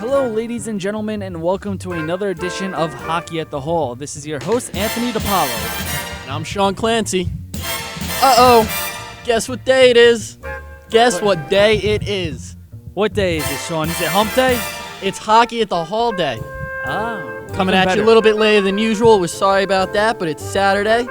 Hello, ladies and gentlemen, and welcome to another edition of Hockey at the Hall. This is your host, Anthony DiPaolo. And I'm Sean Clancy. Uh-oh. Guess what day it is? Guess what day it is? What day is it, Sean? Is it hump day? It's Hockey at the Hall day. Oh, Coming at you a little bit later than usual. We're sorry about that, but it's Saturday,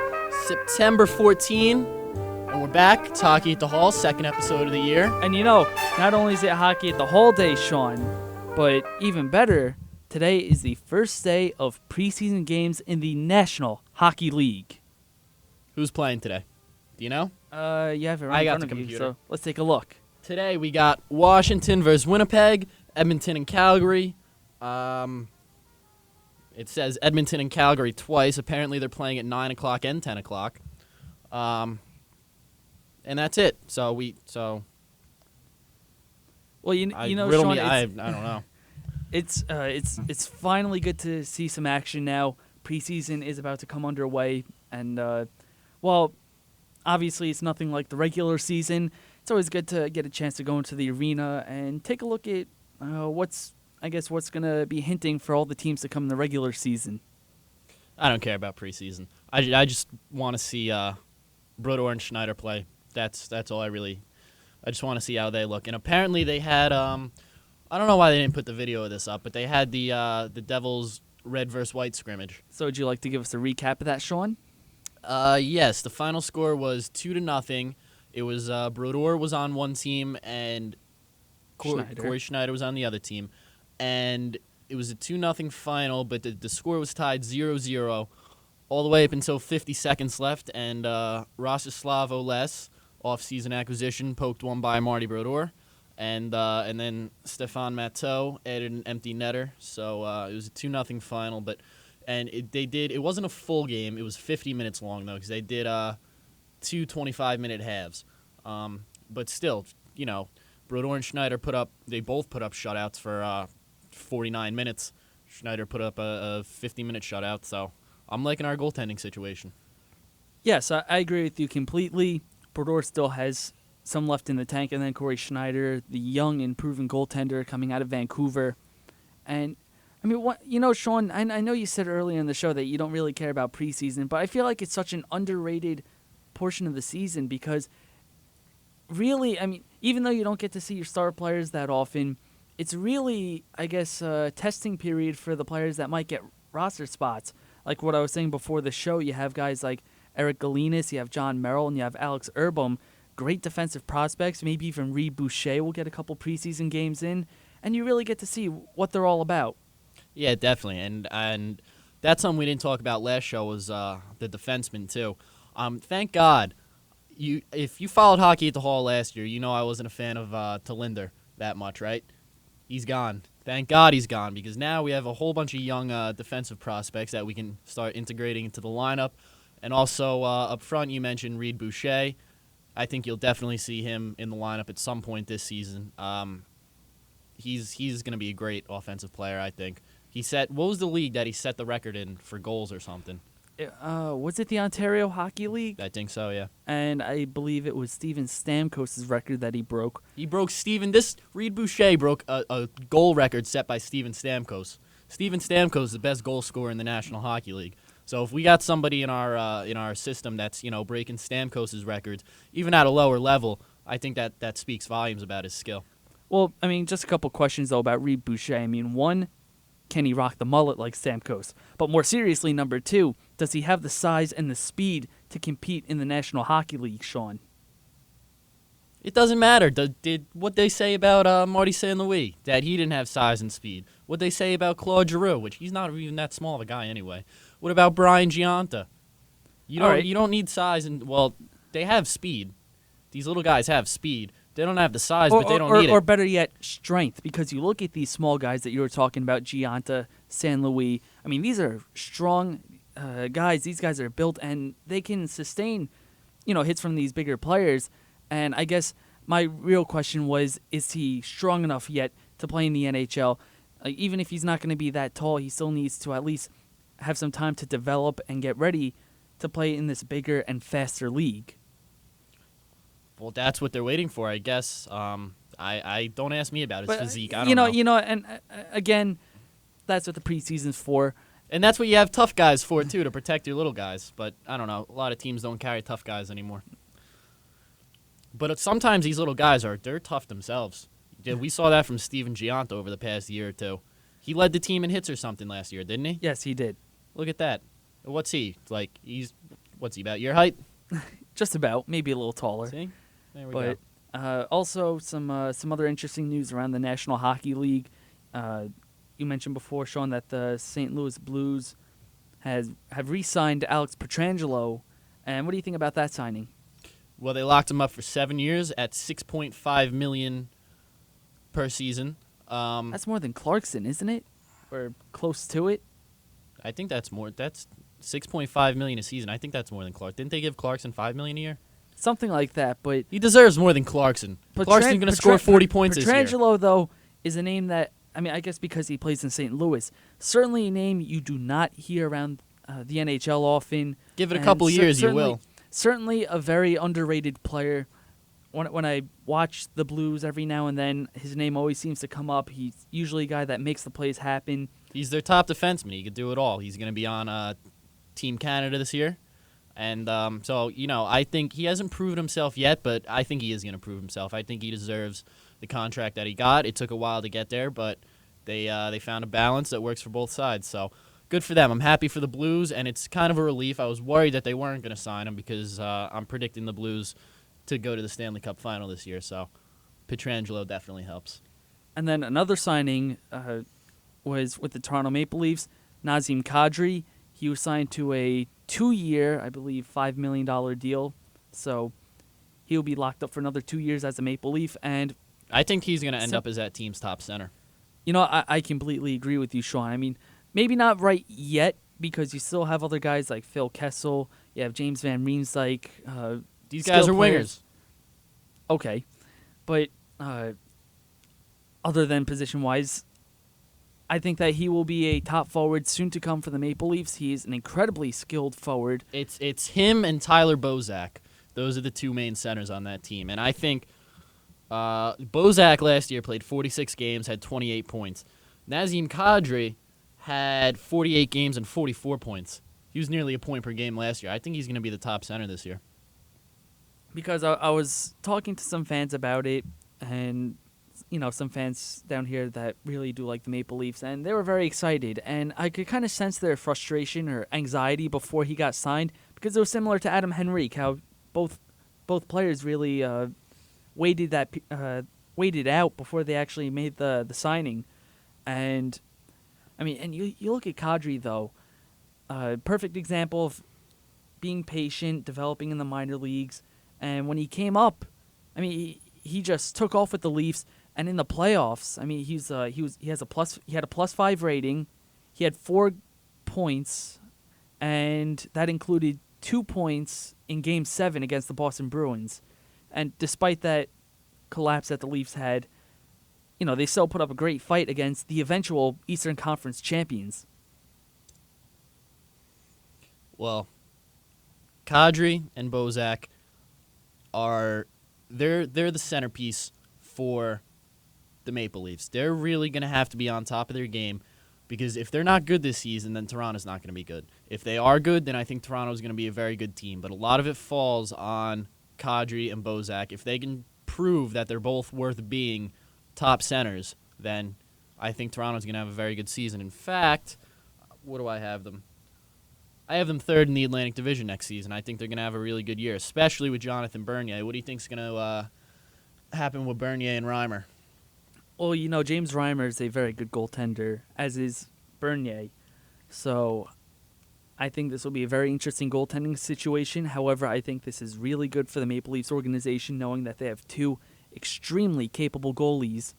September 14, and we're back. It's Hockey at the Hall, second episode of the year. And you know, not only is it Hockey at the Hall day, Sean, but even better, today is the first day of preseason games in the National Hockey League. Who's playing today? Do you know? You have it right in front of you, so let's take a look. Today we got Washington versus Winnipeg, Edmonton and Calgary. It says Edmonton and Calgary twice. Apparently they're playing at 9 o'clock and 10 o'clock. And that's it. Well, you know, riddle Sean, me, I don't know. It's finally good to see some action now. Preseason is about to come underway, and well, obviously it's nothing like the regular season. It's always good to get a chance to go into the arena and take a look at what's going to be hinting for all the teams to come in the regular season. I don't care about preseason. I just want to see Brodeur and Schneider play. That's all I just want to see how they look. And apparently they had I don't know why they didn't put the video of this up, but they had the Devils red versus white scrimmage. So would you like to give us a recap of that, Sean? Yes, the final score was 2-0. It was Brodeur was on one team and Corey Schneider was on the other team. And it was a 2-0 final, but the score was tied 0-0 all the way up until 50 seconds left, and Rostislav Oles, off-season acquisition, poked one by Marty Brodeur, and then Stefan Matteau added an empty netter, so it was a 2-0 final. It wasn't a full game. It was 50 minutes long, though, because they did two 25-minute halves. But still, you know, Brodeur and Schneider they both put up shutouts for 49 minutes. Schneider put up a 50-minute shutout, so I'm liking our goaltending situation. Yes, I agree with you completely. Brodeur still has some left in the tank, and then Corey Schneider, the young and proven goaltender coming out of Vancouver. And, I mean, Sean, I know you said earlier in the show that you don't really care about preseason, but I feel like it's such an underrated portion of the season because really, I mean, even though you don't get to see your star players that often, it's really, I guess, a testing period for the players that might get roster spots. Like what I was saying before the show, you have guys like Eric Galinas, you have John Merrill, and you have Alex Erbom, great defensive prospects. Maybe even Reed Boucher will get a couple preseason games in, and you really get to see what they're all about. Yeah, definitely, and that's something we didn't talk about last show was the defensemen too. Thank God, if you followed Hockey at the Hall last year, you know I wasn't a fan of Talinder that much, right? He's gone. Thank God he's gone, because now we have a whole bunch of young defensive prospects that we can start integrating into the lineup. And also up front, you mentioned Reed Boucher. I think you'll definitely see him in the lineup at some point this season. He's going to be a great offensive player, I think. What was the league that he set the record in for goals or something? Was it the Ontario Hockey League? I think so, yeah. And I believe it was Steven Stamkos' record that he broke. Reed Boucher broke a goal record set by Steven Stamkos. Steven Stamkos is the best goal scorer in the National Hockey League. So if we got somebody in our system that's, you know, breaking Stamkos' records, even at a lower level, I think that speaks volumes about his skill. Well, I mean, just a couple questions, though, about Reed Boucher. I mean, one, can he rock the mullet like Stamkos? But more seriously, number two, does he have the size and the speed to compete in the National Hockey League, Sean? It doesn't matter. Did what they say about Marty St. Louis, that he didn't have size and speed? What they say about Claude Giroux, which he's not even that small of a guy anyway. What about Brian Giunta? You don't need size, and well, they have speed. These little guys have speed. They don't have the size, but they don't need it. Or better yet, strength, because you look at these small guys that you were talking about, Giunta, St. Louis. I mean, these are strong guys. These guys are built, and they can sustain, hits from these bigger players. And I guess my real question was, is he strong enough yet to play in the NHL? Even if he's not going to be that tall, he still needs to at least have some time to develop and get ready to play in this bigger and faster league. Well, that's what they're waiting for, I guess. I don't ask me about his But physique. I don't know. and again, that's what the preseason's for. And that's what you have tough guys for too, to protect your little guys. But I don't know. A lot of teams don't carry tough guys anymore. But sometimes these little guys they're tough themselves. Yeah, we saw that from Steven Gianto over the past year or two. He led the team in hits or something last year, didn't he? Yes, he did. Look at that. What's he? What's he, about your height? Just about, maybe a little taller. See? There we But also some other interesting news around the National Hockey League. You mentioned before, Sean, that the St. Louis Blues have re-signed Alex Pietrangelo. And what do you think about that signing? Well, they locked him up for 7 years at $6.5 million per season. That's more than Clarkson, isn't it? Or close to it? I think that's more. That's $6.5 million a season. I think that's more than Clark. Didn't they give Clarkson $5 million a year? Something like that, but He deserves more than Clarkson. Clarkson's going to score 40 points this year. Pietrangelo, though, is a name that, I guess because he plays in St. Louis, certainly a name you do not hear around the NHL often. Give it a And couple years, you certainly- will. Certainly a very underrated player. When I watch the Blues every now and then, his name always seems to come up. He's usually a guy that makes the plays happen. He's their top defenseman. He could do it all. He's going to be on Team Canada this year. And so, I think he hasn't proven himself yet, but I think he is going to prove himself. I think he deserves the contract that he got. It took a while to get there, but they found a balance that works for both sides. So good for them. I'm happy for the Blues, and it's kind of a relief. I was worried that they weren't going to sign him because I'm predicting the Blues to go to the Stanley Cup final this year. So Pietrangelo definitely helps. And then another signing was with the Toronto Maple Leafs, Nazem Kadri. He was signed to a 2-year, I believe, $5 million deal. So he'll be locked up for another 2 years as a Maple Leaf. And I think he's going to end up as that team's top center. I completely agree with you, Sean. Maybe not right yet because you still have other guys like Phil Kessel. You have James Van Riemsdyk. These guys are players. wingers. Okay. But other than position-wise, I think that he will be a top forward soon to come for the Maple Leafs. He is an incredibly skilled forward. It's him and Tyler Bozak. Those are the two main centers on that team. And I think Bozak last year played 46 games, had 28 points. Nazem Kadri had 48 games and 44 points. He was nearly a point per game last year. I think he's going to be the top center this year. Because I was talking to some fans about it, and some fans down here that really do like the Maple Leafs, and they were very excited. And I could kind of sense their frustration or anxiety before he got signed, because it was similar to Adam Henrique, how both players really waited out before they actually made the signing. And you look at Kadri, though, perfect example of being patient, developing in the minor leagues. And when he came up, he just took off with the Leafs. And in the playoffs, he had a +5 rating. He had 4 points, and that included 2 points in Game 7 against the Boston Bruins. And despite that collapse that the Leafs had, they still put up a great fight against the eventual Eastern Conference champions. Well, Kadri and Bozak they're the centerpiece for the Maple Leafs. They're really going to have to be on top of their game, because if they're not good this season, then Toronto's not going to be good. If they are good, then I think Toronto's going to be a very good team. But a lot of it falls on Kadri and Bozak. If they can prove that they're both worth being top centers, then I think Toronto's going to have a very good season. In fact, what do I have them? I have them third in the Atlantic Division next season. I think they're going to have a really good year, especially with Jonathan Bernier. What do you think's going to happen with Bernier and Reimer? Well, James Reimer is a very good goaltender, as is Bernier. So I think this will be a very interesting goaltending situation. However, I think this is really good for the Maple Leafs organization, knowing that they have two extremely capable goalies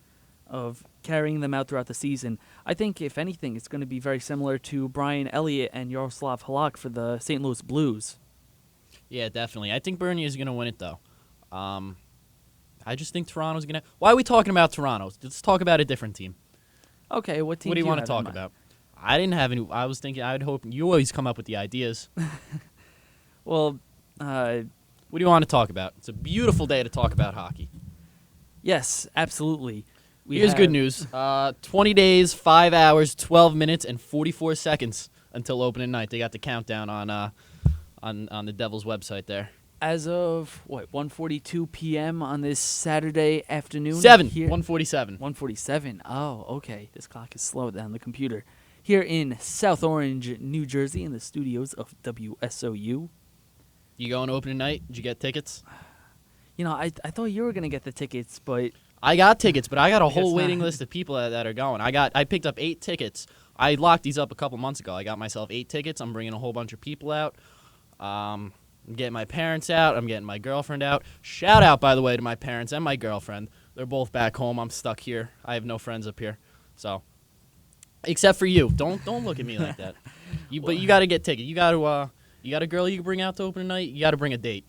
of carrying them out throughout the season. I think, if anything, it's going to be very similar to Brian Elliott and Yaroslav Halak for the St. Louis Blues. Yeah, definitely. I think Bernier is going to win it, though. I just think Toronto's going to... Why are we talking about Toronto? Let's talk about a different team. Okay, what team do you want to have talk about? I didn't have any... I was thinking... I would hope... You always come up with the ideas. Well, what do you want to talk about? It's a beautiful day to talk about hockey. Yes, absolutely. Here's good news. 20 days, 5 hours, 12 minutes, and 44 seconds until opening night. They got the countdown on the Devils website there. As of, 1:42 p.m. on this Saturday afternoon? 1:47. 1:47. Oh, okay. This clock is slow down the computer. Here in South Orange, New Jersey, in the studios of WSOU. You going opening night? Did you get tickets? I thought you were going to get the tickets, but... I got tickets, but I got a I guess whole waiting not. list of people that are going. I picked up 8 tickets. I locked these up a couple months ago. I got myself 8 tickets. I'm bringing a whole bunch of people out. I'm getting my parents out. I'm getting my girlfriend out. Shout out, by the way, to my parents and my girlfriend. They're both back home. I'm stuck here. I have no friends up here. So, except for you. Don't look at me like that. But you got to get tickets. You got a girl you can bring out to open night. You got to bring a date.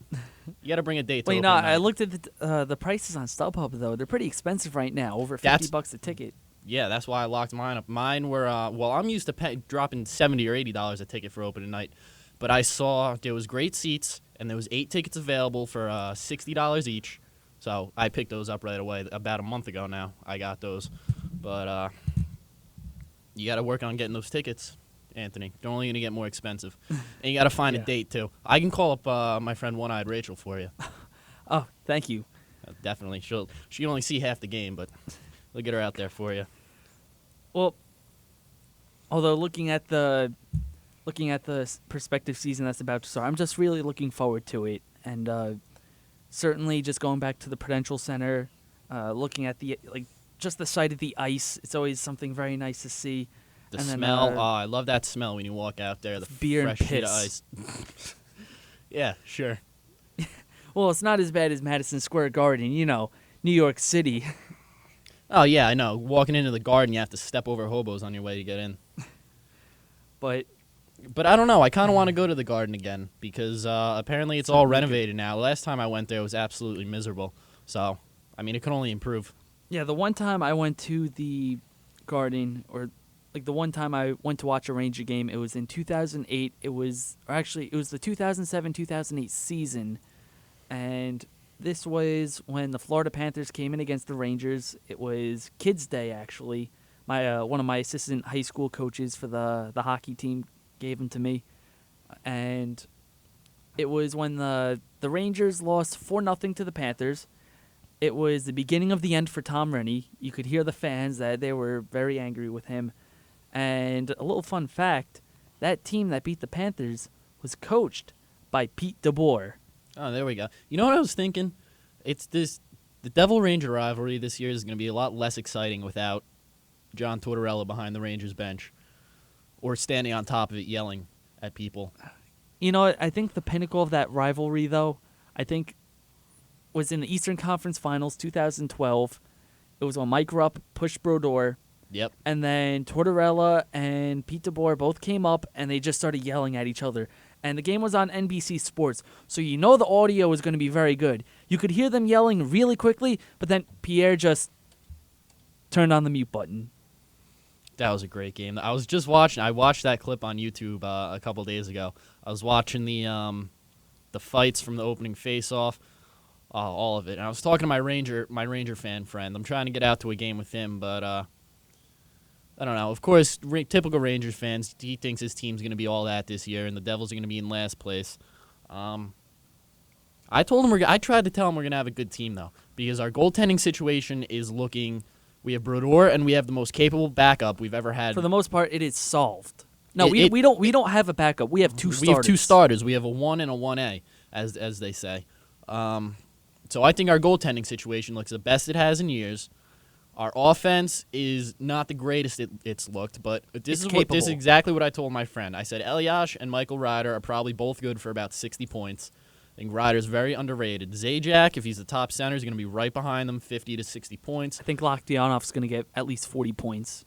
You got to bring a date to Well, open night. I looked at the prices on StubHub, though. They're pretty expensive right now, over $50 a ticket. Yeah, that's why I locked mine up. Mine were, I'm used to dropping $70 or $80 a ticket for opening night. But I saw there was great seats, and there was 8 tickets available for $60 each. So I picked those up right away. About a month ago now, I got those. But you got to work on getting those tickets, Anthony. They're only going to get more expensive. And you got to find a date, too. I can call up my friend One-Eyed Rachel for you. Oh, thank you. Definitely. She'll only see half the game, but we'll get her out there for you. Well, although looking at the prospective season that's about to start, I'm just really looking forward to it. And certainly just going back to the Prudential Center, looking at just the sight of the ice, it's always something very nice to see. The and smell, then, I love that smell when you walk out there, the beer fresh and sheet of piss. ice. Yeah, sure. Well, it's not as bad as Madison Square Garden, New York City. Oh, yeah, I know. Walking into the garden, you have to step over hobos on your way to get in. But I don't know. I kind of want to go to the garden again because apparently it's all renovated now. Last time I went there, it was absolutely miserable. So, I mean, it can only improve. yeah, the one time I went to the garden, or the one time I went to watch a Ranger game, it was in 2008. It was the 2007-2008 season, and this was when the Florida Panthers came in against the Rangers. It was Kids Day, actually. One of my assistant high school coaches for the hockey team gave them to me, and it was when the Rangers lost 4-0 to the Panthers. It was the beginning of the end for Tom Rennie. You could hear the fans that they were very angry with him. And a little fun fact, that team that beat the Panthers was coached by Pete DeBoer. Oh, there we go. You know what I was thinking? The Devil Ranger rivalry this year is going to be a lot less exciting without John Tortorella behind the Rangers bench or standing on top of it yelling at people. You know what? I think the pinnacle of that rivalry, though, was in the Eastern Conference Finals 2012. It was when Mike Rupp pushed Brodeur. Yep. And then Tortorella and Pete DeBoer both came up, and they just started yelling at each other. And the game was on NBC Sports, so the audio was going to be very good. You could hear them yelling really quickly, but then Pierre just turned on the mute button. That was a great game. I was just watching. I watched that clip on YouTube a couple days ago. I was watching the fights from the opening face-off, all of it. And I was talking to my Ranger fan friend. I'm trying to get out to a game with him, but I don't know. Of course, typical Rangers fans, he thinks his team's going to be all that this year, and the Devils are going to be in last place. I told him I tried to tell him we're going to have a good team though, because our goaltending situation is looking. We have Brodeur, and we have the most capable backup we've ever had. For the most part, it is solved. No, we don't have a backup. We have two starters. We have 2 starters. We have a 1 and a 1A, as they say. So I think our goaltending situation looks the best it has in years. Our offense is not the greatest it's looked, but this is exactly what I told my friend. I said Eliash and Michael Ryder are probably both good for about 60 points. I think Ryder's very underrated. Zajac, if he's the top center, is going to be right behind them, 50 to 60 points. I think Lokhdianov's going to get at least 40 points.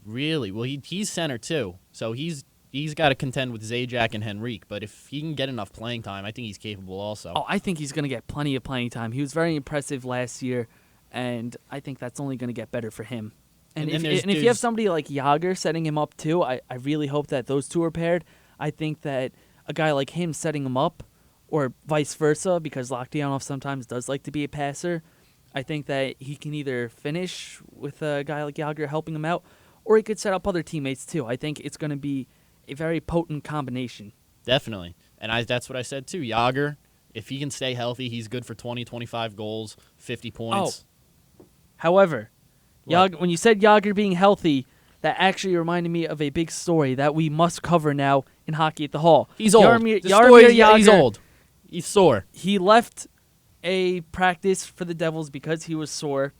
Really? Well, he's center too, so he's got to contend with Zajac and Henrique. But if he can get enough playing time, I think he's capable also. Oh, I think he's going to get plenty of playing time. He was very impressive last year, and I think that's only going to get better for him. And if you have somebody like Yager setting him up too, I really hope that those two are paired. I think that a guy like him setting him up, or vice versa, because Lokhdianov sometimes does like to be a passer, I think that he can either finish with a guy like Yager helping him out, or he could set up other teammates too. I think it's going to be a very potent combination. Definitely. And that's what I said too. Yager, if he can stay healthy, he's good for 20, 25 goals, 50 points. However, What? when you said Yager being healthy, that actually reminded me of a big story that we must cover now in Hockey at the Hall. He's old. Jaromir He's Jagr, old. He's sore. He left a practice for the Devils because he was sore,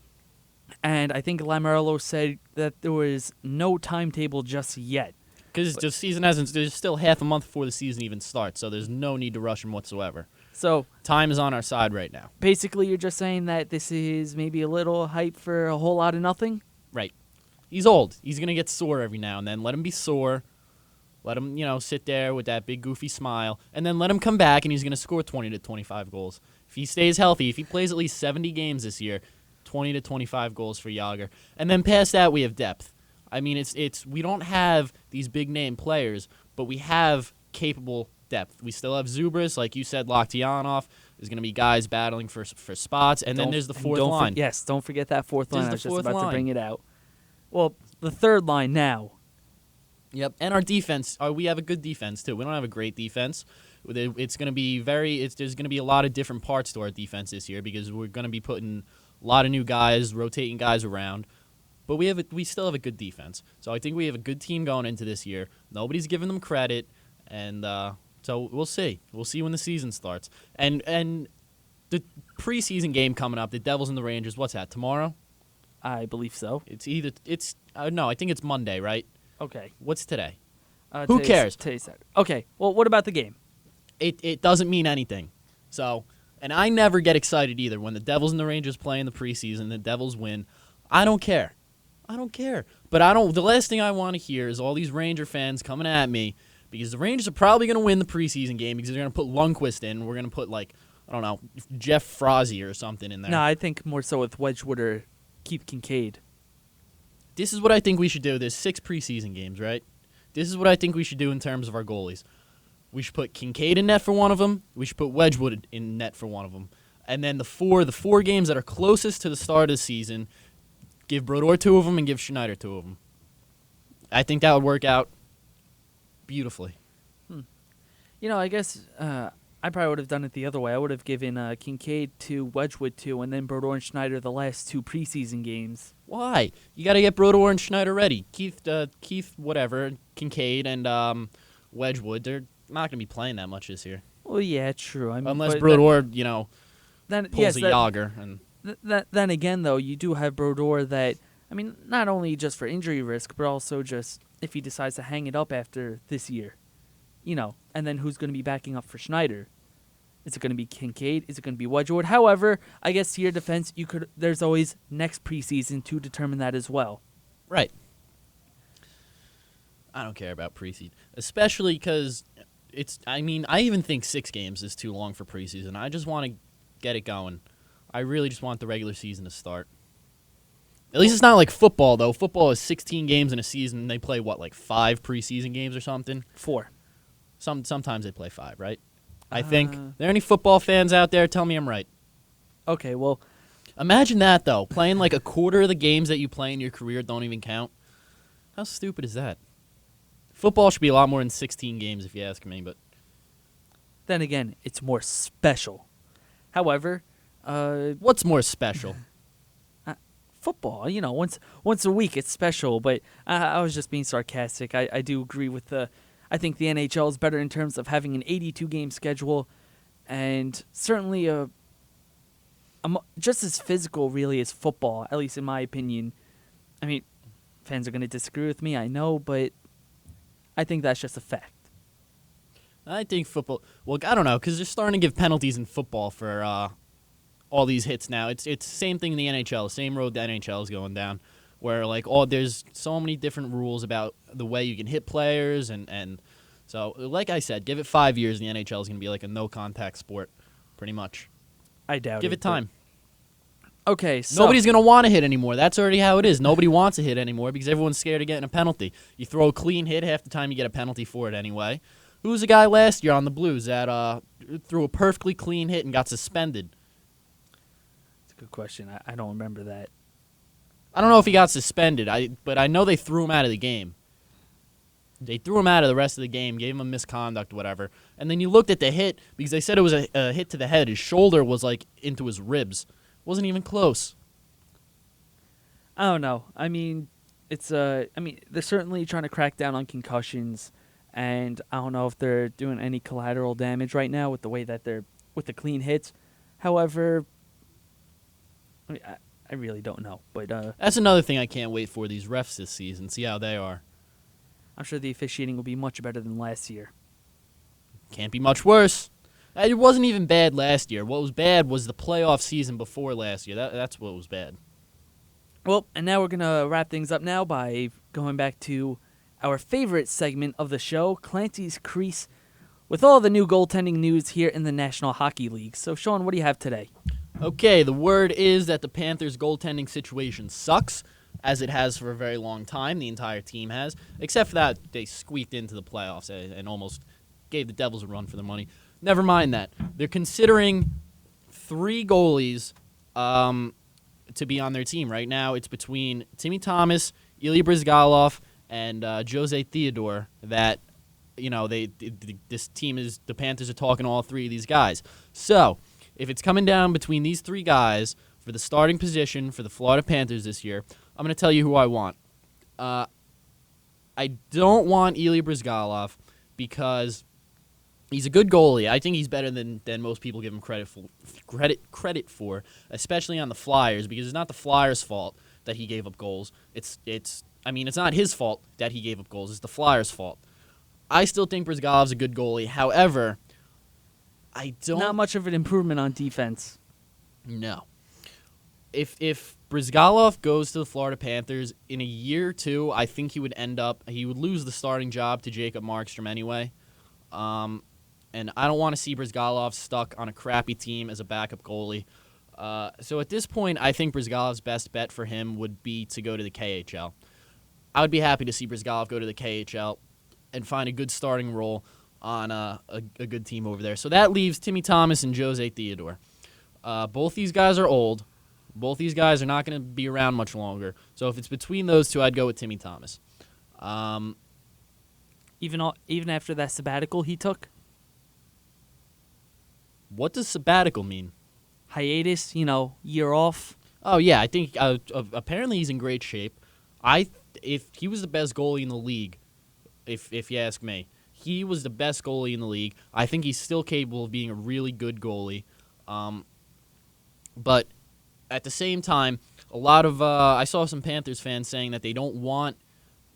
and I think Lamoriello said that there was no timetable just yet. Because the season hasn't. There's still half a month before the season even starts, so there's no need to rush him whatsoever. So Time is on our side right now. basically, you're just saying that this is maybe a little hype for a whole lot of nothing? Right. He's old. He's gonna get sore every now and then. Let him be sore. Let him, sit there with that big goofy smile, and then let him come back, and he's gonna score 20 to 25 goals. If he stays healthy, if he plays at least 70 games this year, 20 to 25 goals for Yager. And then past that, we have depth. I mean, it's we don't have these big name players, but we have capable depth. We still have Zubris, like you said, Lokhtianov. There's going to be guys battling for spots, and then there's the fourth line. Don't forget that fourth line. There's I the was just fourth about to line. bring it out. Well, the third line now. Yep, and our defense. We have a good defense too. We don't have a great defense. It's going to be there's going to be a lot of different parts to our defense this year because we're going to be putting a lot of new guys, rotating guys around. But we still have a good defense. So I think we have a good team going into this year. Nobody's giving them credit, and so we'll see. We'll see when the season starts. And the preseason game coming up, the Devils and the Rangers. What's that? Tomorrow? I believe so. No, I think it's Monday, right? Okay. What's today? Who cares? Today's Saturday. Okay. Well, what about the game? It doesn't mean anything. So, and I never get excited either when the Devils and the Rangers play in the preseason. The Devils win. I don't care. But the last thing I want to hear is all these Ranger fans coming at me because the Rangers are probably going to win the preseason game because they're going to put Lundqvist in. We're going to put, Jeff Frazee or something in there. No, I think more so with Wedgwood or Keith Kincaid. This is what I think we should do. There's 6 preseason games, right? This is what I think we should do in terms of our goalies. We should put Kincaid in net for one of them. We should put Wedgwood in net for one of them. And then the four games that are closest to the start of the season, give Brodeur 2 of them and give Schneider 2 of them. I think that would work out beautifully. I guess I probably would have done it the other way. I would have given Kincaid 2, Wedgwood 2, and then Brodeur and Schneider the last 2 preseason games. Why? You got to get Brodeur and Schneider ready. Keith, Kincaid, and Wedgwood, they're not going to be playing that much this year. Well, yeah, true. I mean, unless Brodeur, pulls a that, Yager. And then again, though, you do have Brodeur that, I mean, not only just for injury risk, but also just if he decides to hang it up after this year. And then who's going to be backing up for Schneider? Is it going to be Kincaid? Is it going to be Wedgwood? However, I guess to your defense, there's always next preseason to determine that as well. Right. I don't care about preseason, especially because I even think 6 games is too long for preseason. I just want to get it going. I really just want the regular season to start. At least it's not like football, though. Football is 16 games in a season, and they play, 5 preseason games or something? 4. Sometimes they play 5, right? I think. Are there any football fans out there? Tell me I'm right. Okay, well. Imagine that, though. Playing a quarter of the games that you play in your career don't even count. How stupid is that? Football should be a lot more than 16 games, if you ask me, but. Then again, it's more special. However, what's more special? Football, once a week it's special, but I was just being sarcastic. I do agree with I think the NHL is better in terms of having an 82-game schedule and certainly just as physical, really, as football, at least in my opinion. I mean, fans are going to disagree with me, I know, but I think that's just a fact. I think football. Well, I don't know, because they're starting to give penalties in football for all these hits now. It's the same thing in the NHL, the same road the NHL is going down, where there's so many different rules about the way you can hit players, and so like I said, give it 5 years, and the NHL is going to be like a no-contact sport, pretty much. I doubt it. Give it time. Okay, so nobody's going to want to hit anymore. That's already how it is. Nobody wants to hit anymore because everyone's scared of getting a penalty. You throw a clean hit, half the time you get a penalty for it anyway. Who was the guy last year on the Blues that threw a perfectly clean hit and got suspended? good question. I don't remember that. I don't know if he got suspended, but I know they threw him out of the game. They threw him out of the rest of the game, gave him a misconduct, whatever. And then you looked at the hit, because they said it was a hit to the head. His shoulder was, like, into his ribs. Wasn't even close. I don't know. I mean, they're certainly trying to crack down on concussions, and I don't know if they're doing any collateral damage right now with the way that they're with the clean hits. However, I really don't know. But that's another thing I can't wait for, these refs this season. See how they are. I'm sure the officiating will be much better than last year. Can't be much worse. It wasn't even bad last year. What was bad was the playoff season before last year. That's what was bad. Well, and now we're going to wrap things up now by going back to our favorite segment of the show, Clancy's Crease, with all the new goaltending news here in the National Hockey League. So, Sean, what do you have today? Okay, the word is that the Panthers' goaltending situation sucks, as it has for a very long time. The entire team has, except for that they squeaked into the playoffs and almost gave the Devils a run for their money. Never mind that. They're considering 3 goalies to be on their team right now. It's between Timmy Thomas, Ilya Bryzgalov, and Jose Theodore that, this team is, the Panthers are talking to all 3 of these guys. So, if it's coming down between these 3 guys for the starting position for the Florida Panthers this year, I'm going to tell you who I want. I don't want Ilya Bryzgalov because he's a good goalie. I think he's better than most people give him credit for, especially on the Flyers, because it's not the Flyers' fault that he gave up goals. It's not his fault that he gave up goals. It's the Flyers' fault. I still think Bryzgalov's a good goalie. However, I don't... Not much of an improvement on defense. No. If Bryzgalov goes to the Florida Panthers in a year or 2, I think he would lose the starting job to Jacob Markstrom anyway. And I don't want to see Bryzgalov stuck on a crappy team as a backup goalie. So at this point, I think Bryzgalov's best bet for him would be to go to the KHL. I would be happy to see Bryzgalov go to the KHL and find a good starting role on a good team over there. So that leaves Timmy Thomas and Jose Theodore. Both these guys are old. Both these guys are not going to be around much longer. So if it's between those 2, I'd go with Timmy Thomas. Even after that sabbatical he took? What does sabbatical mean? Hiatus, year off. Oh, yeah. I think apparently he's in great shape. If he was the best goalie in the league, if you ask me, he was the best goalie in the league. I think he's still capable of being a really good goalie. But at the same time, a lot of I saw some Panthers fans saying that they don't want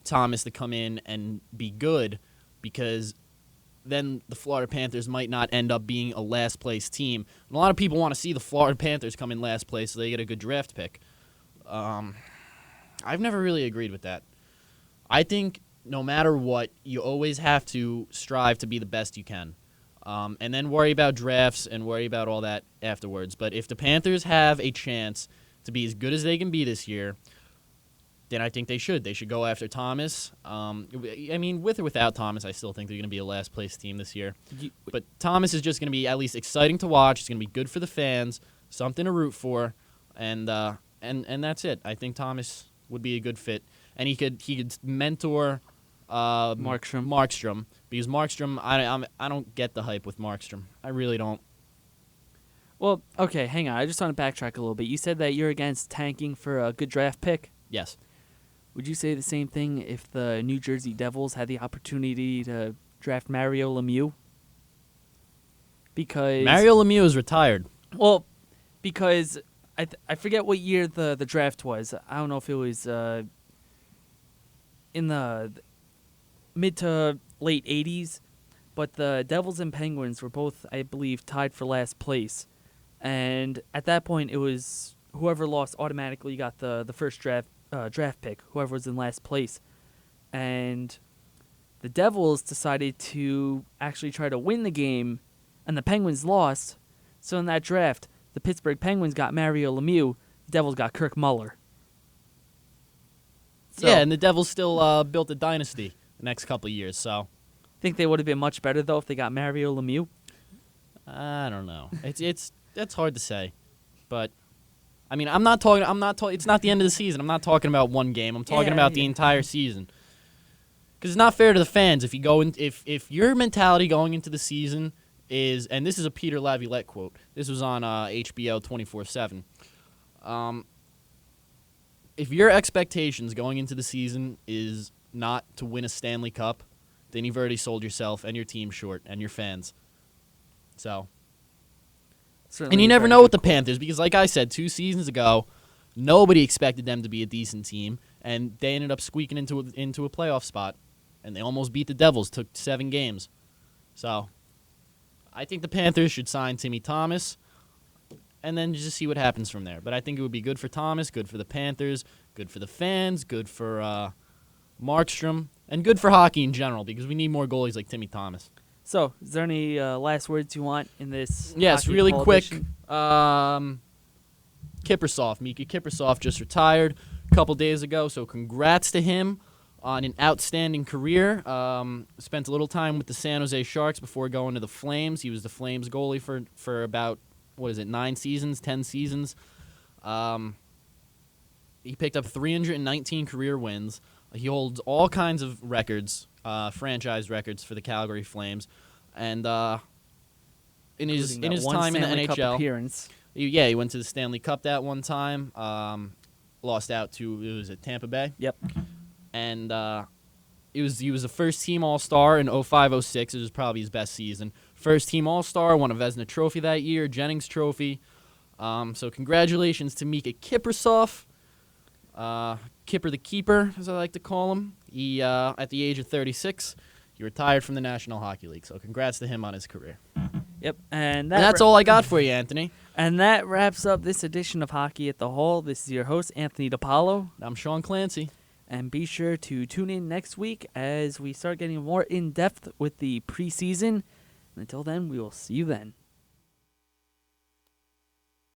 Thomas to come in and be good because then the Florida Panthers might not end up being a last-place team. And a lot of people want to see the Florida Panthers come in last place so they get a good draft pick. I've never really agreed with that. I think no matter what, you always have to strive to be the best you can. And then worry about drafts and worry about all that afterwards. But if the Panthers have a chance to be as good as they can be this year, then I think they should. They should go after Thomas. With or without Thomas, I still think they're going to be a last-place team this year. But Thomas is just going to be at least exciting to watch. It's going to be good for the fans, something to root for, and that's it. I think Thomas would be a good fit, and he could mentor Markstrom, because Markstrom, I don't get the hype with Markstrom. I really don't. Well, okay, hang on. I just want to backtrack a little bit. You said that you're against tanking for a good draft pick. Yes. Would you say the same thing if the New Jersey Devils had the opportunity to draft Mario Lemieux? Because Mario Lemieux is retired. Well, because I forget what year the draft was. I don't know if it was in the mid to late 80s, but the Devils and Penguins were both, I believe, tied for last place. And at that point, it was whoever lost automatically got the first draft pick, whoever was in last place. And the Devils decided to actually try to win the game, and the Penguins lost. So in that draft, the Pittsburgh Penguins got Mario Lemieux, the Devils got Kirk Muller. So, yeah, and the Devils still built a dynasty the next couple of years. So, think they would have been much better though if they got Mario Lemieux. I don't know. That's hard to say, but I mean, I'm not talking. It's not the end of the season. I'm not talking about one game. I'm talking about the entire season. Because it's not fair to the fans if you go in, if your mentality going into the season is, and this is a Peter Laviolette quote. This was on HBO 24/7. If your expectations going into the season is not to win a Stanley Cup, then you've already sold yourself and your team short and your fans. So, Certainly and you a never very know good with the quote. Panthers because, like I said, 2 seasons ago, nobody expected them to be a decent team, and they ended up squeaking into a playoff spot, and they almost beat the Devils. Took 7 games. So, I think the Panthers should sign Timmy Thomas, and then just see what happens from there. But I think it would be good for Thomas, good for the Panthers, good for the fans, good for Markstrom, and good for hockey in general because we need more goalies like Timmy Thomas. So, is there any last words you want in this? Yes, hockey really Hall quick. edition? Kiprusoff, Mika Kiprusoff just retired a couple days ago, so congrats to him on an outstanding career. Spent a little time with the San Jose Sharks before going to the Flames. He was the Flames goalie for about, 9 seasons, 10 seasons. He picked up 319 career wins. He holds all kinds of records, franchise records for the Calgary Flames, and in his Including that one time in the Stanley Cup NHL, appearance. he went to the Stanley Cup that one time. Lost out to Tampa Bay. Yep. And he was the first team All-Star in 05-06. It was probably his best season. First team All-Star, won a Vezina Trophy that year, Jennings Trophy. So congratulations to Mika Kiprusoff. Kipper the Keeper, as I like to call him. He, at the age of 36, he retired from the National Hockey League. So congrats to him on his career. Yep. And That's all I got for you, Anthony. And that wraps up this edition of Hockey at the Hall. This is your host, Anthony DiPaolo. I'm Sean Clancy. And be sure to tune in next week as we start getting more in-depth with the preseason. And until then, we will see you then.